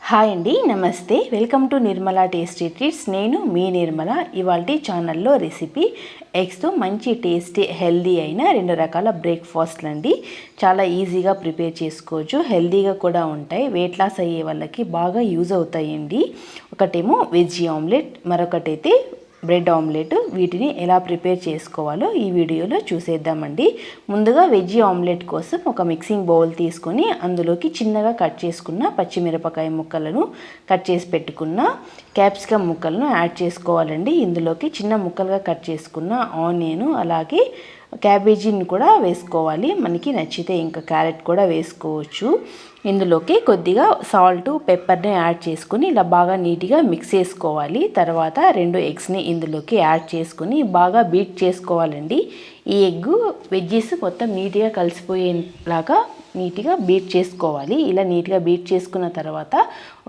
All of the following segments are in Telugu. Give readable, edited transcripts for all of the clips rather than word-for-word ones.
హాయ్ అండి, నమస్తే. Welcome to Nirmala tasty treats. నేను మీ నిర్మల. ఇవాల్టి ఛానల్లో రెసిపీ ఎగ్స్తో మంచి టేస్టీ హెల్దీ అయిన 2 రకాల బ్రేక్ఫాస్ట్లు అండి. చాలా ఈజీగా ప్రిపేర్ చేసుకోవచ్చు, హెల్దీగా కూడా ఉంటాయి. వెయిట్ లాస్ అయ్యే వాళ్ళకి బాగా యూజ్ అవుతాయండి. ఒకటేమో వెజ్జీ ఆమ్లెట్, మరొకటైతే బ్రెడ్ ఆమ్లెట్. వీటిని ఎలా ప్రిపేర్ చేసుకోవాలో ఈ వీడియోలో చూసేద్దామండి. ముందుగా వెజ్జీ ఆమ్లెట్ కోసం ఒక మిక్సింగ్ బౌల్ తీసుకొని అందులోకి చిన్నగా కట్ చేసుకున్న పచ్చిమిరపకాయ ముక్కలను, కట్ చేసి పెట్టుకున్న క్యాప్సికమ్ ముక్కలను యాడ్ చేసుకోవాలండి. ఇందులోకి చిన్న ముక్కలుగా కట్ చేసుకున్న ఆనియన్, అలాగే క్యాబేజీని కూడా వేసుకోవాలి. మనకి నచ్చితే ఇంకా క్యారెట్ కూడా వేసుకోవచ్చు. ఇందులోకి కొద్దిగా సాల్ట్, పెప్పర్ని యాడ్ చేసుకుని ఇలా బాగా నీట్గా మిక్స్ చేసుకోవాలి. తర్వాత 2 ఎగ్స్ని ఇందులోకి యాడ్ చేసుకుని బాగా బీట్ చేసుకోవాలండి. ఈ ఎగ్ వెజ్జెస్ మొత్తం నీట్గా కలిసిపోయేలాగా నీట్గా బీట్ చేసుకోవాలి. ఇలా నీట్గా బీట్ చేసుకున్న తర్వాత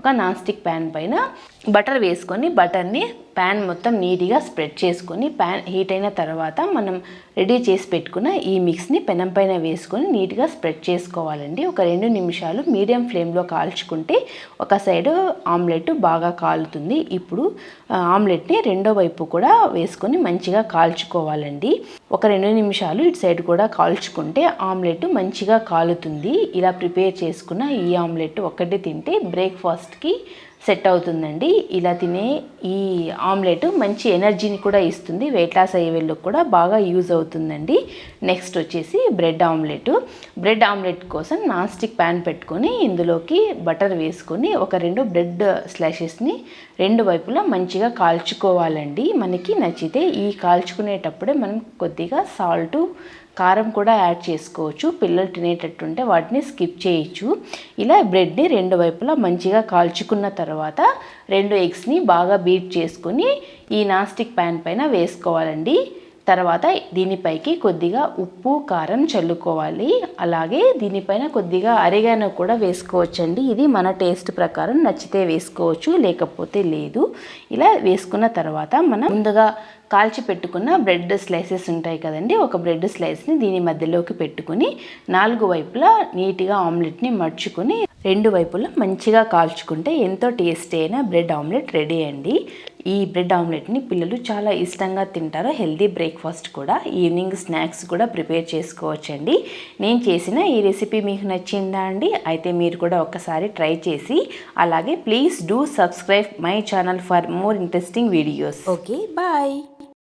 ఒక నాన్ స్టిక్ ప్యాన్ పైన బటర్ వేసుకొని బటర్ని ప్యాన్ మొత్తం నీట్గా స్ప్రెడ్ చేసుకొని ప్యాన్ హీట్ అయిన తర్వాత మనం రెడీ చేసి పెట్టుకున్న ఈ మిక్స్ని పెనం పైన వేసుకొని నీట్గా స్ప్రెడ్ చేసుకోవాలండి. ఒక 2 నిమిషాలు మీడియం ఫ్లేమ్లో కాల్చుకుంటే ఒక సైడు ఆమ్లెట్ బాగా కాలుతుంది. ఇప్పుడు ఆమ్లెట్ని రెండో వైపు కూడా వేసుకొని మంచిగా కాల్చుకోవాలండి. ఒక 2 నిమిషాలు ఇటు సైడ్ కూడా కాల్చుకుంటే ఆమ్లెట్ మంచిగా కాలుతుంది. ఇలా ప్రిపేర్ చేసుకున్న ఈ ఆమ్లెట్ ఒక్కటి తింటే బ్రేక్ఫాస్ట్కి సెట్ అవుతుందండి. ఇలా తినే ఈ ఆమ్లెట్ మంచి ఎనర్జీని కూడా ఇస్తుంది. వెయిట్ లాస్ అయ్యే వాళ్ళకి కూడా బాగా యూజ్ అవుతుందండి. నెక్స్ట్ వచ్చేసి బ్రెడ్ ఆమ్లెట్. బ్రెడ్ ఆమ్లెట్ కోసం నాన్ స్టిక్ ప్యాన్ పెట్టుకొని ఇందులోకి బటర్ వేసుకొని ఒక 2 బ్రెడ్ స్లైసెస్ని 2 వైపులా మంచిగా కాల్చుకోవాలండి. మనకి నచ్చితే ఈ కాల్చుకునేటప్పుడే మనం కొద్దిగా సాల్టు, కారం కూడా యాడ్ చేసుకోవచ్చు. పిల్లలు తినేటట్టుంటే వాటిని స్కిప్ చేయొచ్చు. ఇలా బ్రెడ్ని 2 వైపులా మంచిగా కాల్చుకున్న తర్వాత 2 ఎగ్స్ని బాగా బీట్ చేసుకొని ఈ నాన్ స్టిక్ ప్యాన్ పైన వేసుకోవాలండి. తర్వాత దీనిపైకి కొద్దిగా ఉప్పు, కారం చల్లుకోవాలి. అలాగే దీనిపైన కొద్దిగా అరిగానో కూడా వేసుకోవచ్చండి. ఇది మన టేస్ట్ ప్రకారం నచ్చితే వేసుకోవచ్చు, లేకపోతే లేదు. ఇలా వేసుకున్న తర్వాత మనం ముందుగా కాల్చి పెట్టుకున్న బ్రెడ్ స్లైసెస్ ఉంటాయి కదండి, ఒక బ్రెడ్ స్లైస్ని దీని మధ్యలోకి పెట్టుకుని 4 వైపులా నీట్గా ఆమ్లెట్ని మడుచుకొని 2 వైపులా మంచిగా కాల్చుకుంటే ఎంతో టేస్టీ అయిన బ్రెడ్ ఆమ్లెట్ రెడీ అండి. ఈ బ్రెడ్ ఆమ్లెట్ని పిల్లలు చాలా ఇష్టంగా తింటారు. హెల్దీ బ్రేక్ఫాస్ట్ కూడా, ఈవినింగ్ స్నాక్స్ కూడా ప్రిపేర్ చేసుకోవచ్చండి. నేను చేసిన ఈ రెసిపీ మీకు నచ్చిందా అండి? అయితే మీరు కూడా ఒక్కసారి ట్రై చేసి, అలాగే please do subscribe my channel for more interesting videos. Okay, bye.